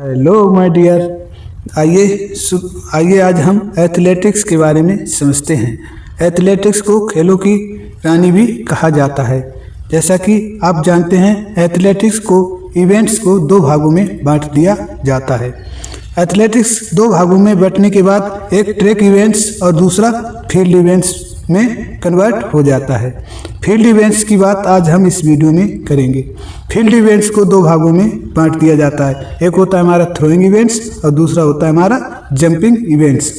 Hello my dear. आइए आज हम एथलेटिक्स के बारे में समझते हैं। एथलेटिक्स को खेलों की रानी भी कहा जाता है। जैसा कि आप जानते हैं, एथलेटिक्स को इवेंट्स को दो भागों में बांट दिया जाता है। एथलेटिक्स दो भागों में बंटने के बाद एक ट्रैक इवेंट्स और दूसरा फील्ड इवेंट्स में कन्वर्ट हो जाता है। फील्ड इवेंट्स की बात आज हम इस वीडियो में करेंगे। फील्ड इवेंट्स को दो भागों में बांट दिया जाता है। एक होता है हमारा थ्रोइंग इवेंट्स और दूसरा होता है हमारा जंपिंग इवेंट्स।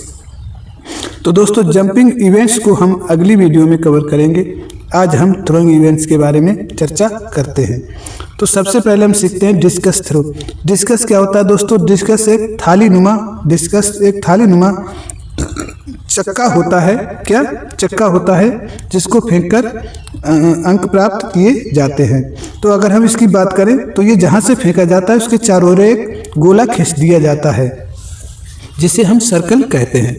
तो दोस्तों, जंपिंग इवेंट्स को हम अगली वीडियो में कवर करेंगे। आज हम थ्रोइंग इवेंट्स के बारे में चर्चा करते हैं। तो सबसे पहले हम सीखते हैं डिस्कस थ्रो। डिस्कस क्या होता है दोस्तों? डिस्कस एक थाली नुमा चक्का होता है। क्या चक्का होता है जिसको फेंककर अंक प्राप्त किए जाते हैं। तो अगर हम इसकी बात करें तो ये जहाँ से फेंका जाता है उसके चारों ओर एक गोला खींच दिया जाता है जिसे हम सर्कल कहते हैं।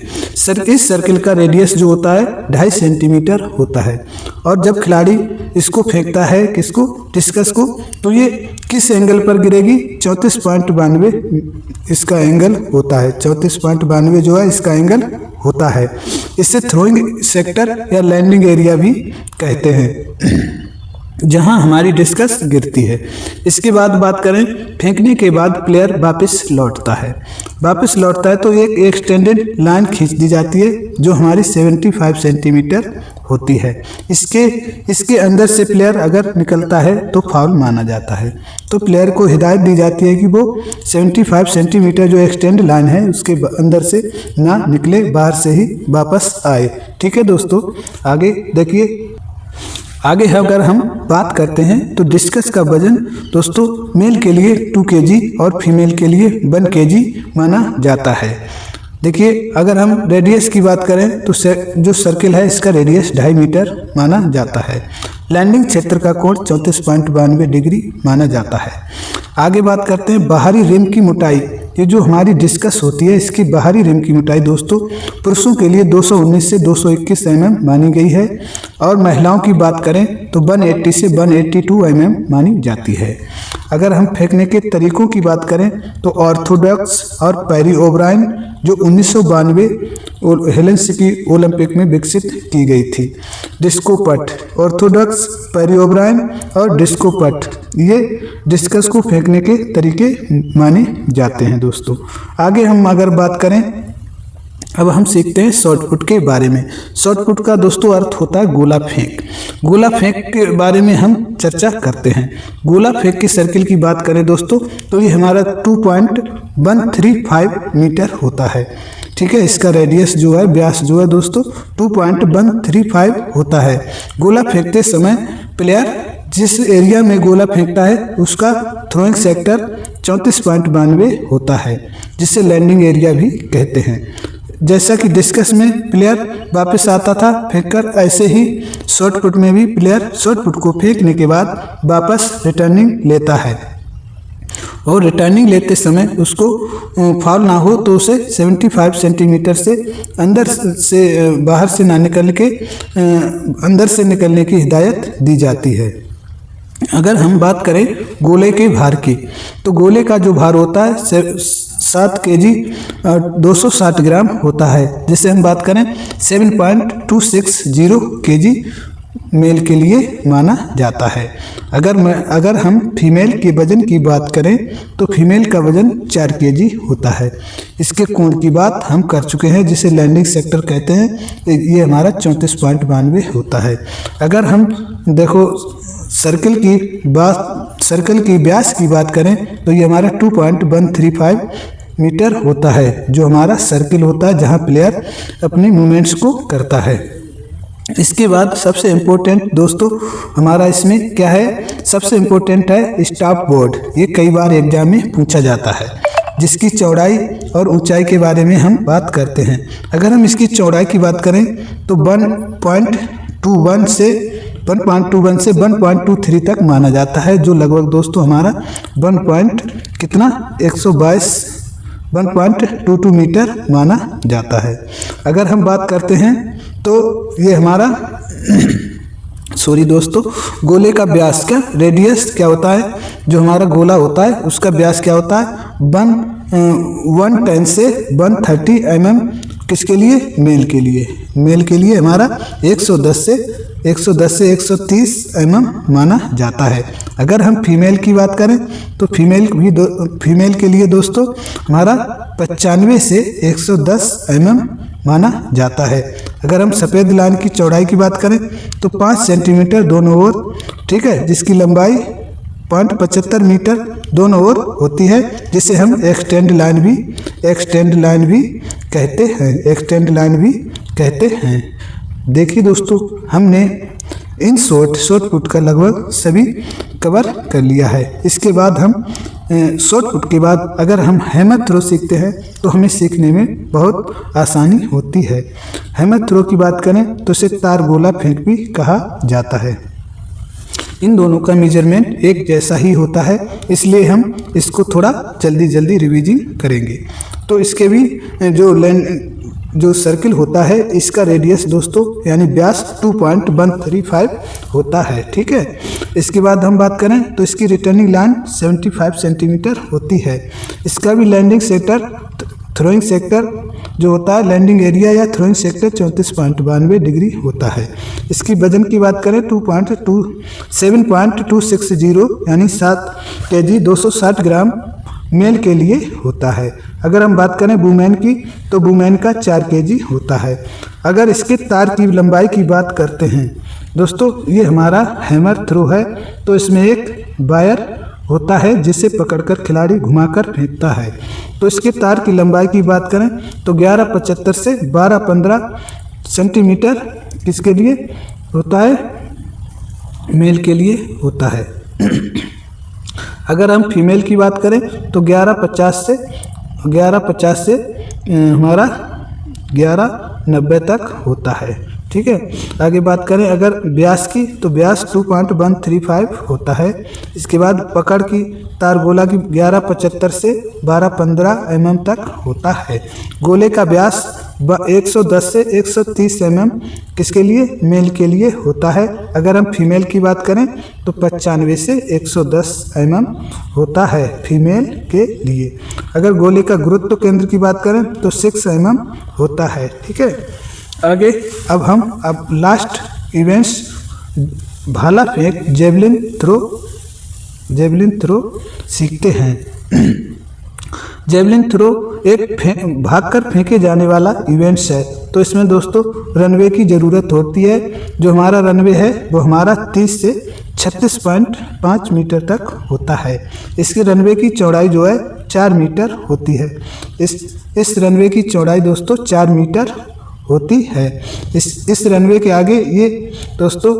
इस सर्कल का रेडियस जो होता है 2.5 सेंटीमीटर होता है। और जब खिलाड़ी इसको फेंकता है, किसको? डिस्कस को, तो ये किस एंगल पर गिरेगी? 34.92 इसका एंगल होता है। 34.92 जो है इसका एंगल होता है। इसे थ्रोइंग सेक्टर या लैंडिंग एरिया भी कहते हैं, जहां हमारी डिस्कस गिरती है। इसके बाद बात करें, फेंकने के बाद प्लेयर वापस लौटता है तो एक एक्सटेंडेड लाइन खींच दी जाती है जो हमारी 75 सेंटीमीटर होती है। इसके अंदर से प्लेयर अगर निकलता है तो फाउल माना जाता है। तो प्लेयर को हिदायत दी जाती है कि वो 75 सेंटीमीटर जो एक्सटेंड लाइन है उसके अंदर से ना निकले, बाहर से ही वापस आए। ठीक है दोस्तों, आगे देखिए। आगे अगर हम बात करते हैं तो डिस्कस का वजन दोस्तों मेल के लिए 2 kg और फीमेल के लिए 1 kg माना जाता है। देखिए, अगर हम रेडियस की बात करें तो जो सर्किल है इसका रेडियस 2.5 मीटर माना जाता है। लैंडिंग क्षेत्र का कोण 34.92 डिग्री माना जाता है। आगे बात करते हैं बाहरी रिम की मोटाई। ये जो हमारी डिस्कस होती है इसकी बाहरी रिम की मोटाई दोस्तों पुरुषों के लिए 219 से 221 mm मानी गई है और महिलाओं की बात करें तो 180 से 182 mm मानी जाती है। अगर हम फेंकने के तरीकों की बात करें तो ऑर्थोडॉक्स और पैरी ओब्रायन जो 1992 हेलेंसिकी ओलंपिक में विकसित की गई थी। डिस्को पट, ऑर्थोडॉक्स, पैरी ओब्रायन और डिस्को पट, ये डिस्कस को फेंकने के तरीके माने जाते हैं दोस्तों। आगे हम अगर बात करें, अब हम सीखते हैं शॉर्ट पुट के बारे में। शॉर्ट पुट का दोस्तों अर्थ होता है गोला फेंक। गोला फेंक के बारे में हम चर्चा करते हैं। गोला फेंक की सर्किल की बात करें दोस्तों तो ये हमारा 2.135 मीटर होता है। ठीक है, इसका रेडियस जो है, व्यास जो है दोस्तों 2.135 होता है। गोला फेंकते समय प्लेयर जिस एरिया में गोला फेंकता है उसका थ्रोइंग सेक्टर 34.92 होता है, जिसे लैंडिंग एरिया भी कहते हैं। जैसा कि डिस्कस में प्लेयर वापस आता था फेंककर, ऐसे ही शॉर्ट पुट में भी प्लेयर शॉर्ट पुट को फेंकने के बाद वापस रिटर्निंग लेता है और रिटर्निंग लेते समय उसको फाउल ना हो तो उसे 75 सेंटीमीटर से अंदर से बाहर से ना निकल के अंदर से निकलने की हिदायत दी जाती है। अगर हम बात करें गोले के भार की तो गोले का जो भार होता है 7 kg 260 ग्राम होता है, जिसे हम बात करें 7.260 kg मेल के लिए माना जाता है। अगर हम फीमेल के वजन की बात करें तो फीमेल का वजन 4 kg होता है। इसके कोण की बात हम कर चुके हैं जिसे लैंडिंग सेक्टर कहते हैं। ये हमारा 34.92 होता है। अगर हम देखो सर्कल की व्यास की बात करें तो ये हमारा 2.135 मीटर होता है, जो हमारा सर्किल होता है जहां प्लेयर अपनी मूवमेंट्स को करता है। इसके बाद सबसे इम्पोर्टेंट दोस्तों हमारा इसमें क्या है? सबसे इम्पोर्टेंट है स्टॉप बोर्ड। ये कई बार एग्जाम में पूछा जाता है, जिसकी चौड़ाई और ऊंचाई के बारे में हम बात करते हैं। अगर हम इसकी चौड़ाई की बात करें तो 1.21 से 1.23 तक माना जाता है, जो लगभग दोस्तों हमारा 1.22 मीटर माना जाता है। अगर हम बात करते हैं तो ये हमारा सॉरी दोस्तों, गोले का व्यास क्या रेडियस क्या होता है, जो हमारा गोला होता है उसका व्यास क्या होता है 110 से 130 mm। किसके लिए? मेल के लिए। मेल के लिए हमारा 110 से 130 mm माना जाता है। अगर हम फीमेल की बात करें तो फीमेल के लिए दोस्तों हमारा 95 से 110 mm माना जाता है। अगर हम सफ़ेद लाइन की चौड़ाई की बात करें तो 5 सेंटीमीटर दोनों ओर, ठीक है, जिसकी लंबाई 0.75 मीटर दोनों ओर होती है, जिसे हम एक्सटेंड लाइन भी कहते हैं। देखिए दोस्तों, हमने इन शॉर्ट पुट का लगभग सभी कवर कर लिया है। इसके बाद हम शॉर्ट पुट के बाद अगर हम हैमर थ्रो सीखते हैं तो हमें सीखने में बहुत आसानी होती है। हैमर थ्रो की बात करें तो इसे तार गोला फेंक भी कहा जाता है। इन दोनों का मेजरमेंट एक जैसा ही होता है, इसलिए हम इसको थोड़ा जल्दी रिवीजन करेंगे। तो इसके भी जो सर्किल होता है इसका रेडियस दोस्तों यानी व्यास 2.135 होता है, ठीक है। इसके बाद हम बात करें तो इसकी रिटर्निंग लाइन 75 सेंटीमीटर होती है। इसका भी लैंडिंग सेक्टर थ्रोइंग सेक्टर जो होता है लैंडिंग एरिया या थ्रोइंग सेक्टर 34.92 डिग्री होता है। इसकी वजन की बात करें 7.260 यानी 7 kg 260 ग्राम मेल के लिए होता है। अगर हम बात करें वुमेन की तो वुमेन का 4 kg होता है। अगर इसके तार की लंबाई की बात करते हैं दोस्तों, ये हमारा हैमर थ्रो है, तो इसमें एक वायर होता है जिसे पकड़कर खिलाड़ी घुमाकर फेंकता है। तो इसके तार की लंबाई की बात करें तो 11.75 से 12.15 सेंटीमीटर किसके लिए होता है? मेल के लिए होता है। अगर हम फीमेल की बात करें तो 11.50 से हमारा 11.90 तक होता है, ठीक है। आगे बात करें अगर व्यास की तो व्यास 2.135 होता है। इसके बाद पकड़ की तार गोला की 11.75 से 12.15 mm तक होता है। गोले का व्यास 110 से 130 mm किसके लिए? मेल के लिए होता है। अगर हम फीमेल की बात करें तो 95 से 110 mm होता है फीमेल के लिए। अगर गोले का गुरुत्व केंद्र की बात करें तो 6 mm होता है, ठीक है। आगे अब लास्ट इवेंट्स भाला फेंक जेवलिन थ्रो सीखते हैं। जेवलिन थ्रो एक भागकर फेंके जाने वाला इवेंट्स है। तो इसमें दोस्तों रनवे की ज़रूरत होती है। जो हमारा रनवे है वो हमारा 30 से 36.5 मीटर तक होता है। इसकी रनवे की चौड़ाई जो है 4 मीटर होती है। इस रनवे की चौड़ाई दोस्तों 4 मीटर होती है। इस रनवे के आगे ये दोस्तों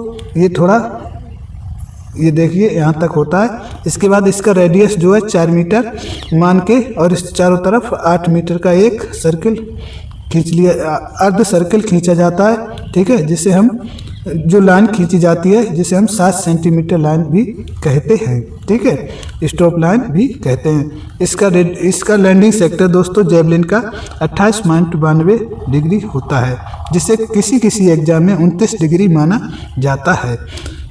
ये देखिए यहाँ तक होता है। इसके बाद इसका रेडियस जो है 4 मीटर मान के और इस चारों तरफ 8 मीटर का एक सर्किल खींच लिया, अर्ध सर्किल खींचा जाता है, ठीक है। जिसे हम जो लाइन खींची जाती है जिसे हम 7 सेंटीमीटर लाइन भी कहते हैं, ठीक है, स्टॉप लाइन भी कहते हैं। इसका लैंडिंग सेक्टर दोस्तों जेवलिन का 28.92 डिग्री होता है, जिसे किसी एग्जाम में 29 डिग्री माना जाता है।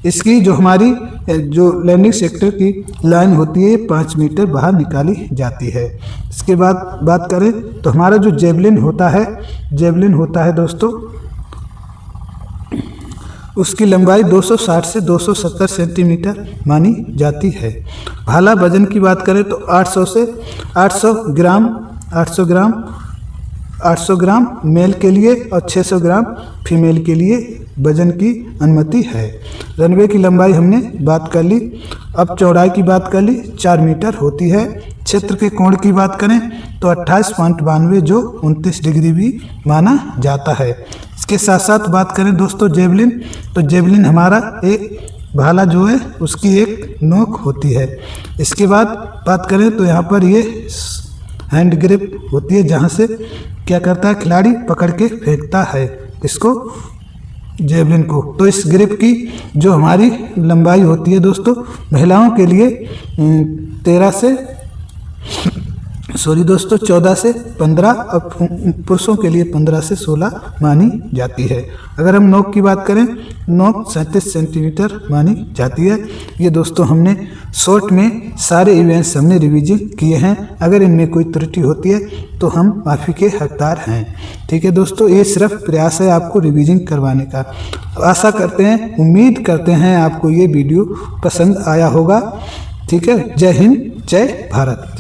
इसकी जो हमारी जो लैंडिंग सेक्टर की लाइन होती है 5 मीटर बाहर निकाली जाती है। इसके बाद बात करें तो हमारा जो जेवलिन होता है दोस्तों उसकी लंबाई 260 से 270 सेंटीमीटर मानी जाती है। भाला वजन की बात करें तो 800 ग्राम मेल के लिए और 600 ग्राम फीमेल के लिए वजन की अनुमति है। रनवे की लंबाई हमने बात कर ली। अब चौड़ाई की बात कर ली 4 मीटर होती है। क्षेत्र के कोण की बात करें तो 28.92 जो 29 डिग्री भी माना जाता है। इसके साथ साथ बात करें दोस्तों जेवलिन, तो जेवलिन हमारा एक भाला जो है उसकी एक नोक होती है। इसके बाद बात करें तो यहाँ पर ये हैंड ग्रिप होती है, जहाँ से क्या करता है खिलाड़ी पकड़ के फेंकता है इसको जेवलिन को। तो इस ग्रिप की जो हमारी लंबाई होती है दोस्तों महिलाओं के लिए 13 से सॉरी दोस्तों 14 से 15 और पुरुषों के लिए 15 से 16 मानी जाती है। अगर हम नोक की बात करें, नोक 37 सेंटीमीटर मानी जाती है। ये दोस्तों हमने शॉर्ट में सारे इवेंट्स हमने रिवीजन किए हैं। अगर इनमें कोई त्रुटि होती है तो हम माफ़ी के हकदार हैं। ठीक है दोस्तों, ये सिर्फ प्रयास है आपको रिवीजन करवाने का। आशा करते हैं, उम्मीद करते हैं आपको ये वीडियो पसंद आया होगा। ठीक है, जय हिंद, जय भारत।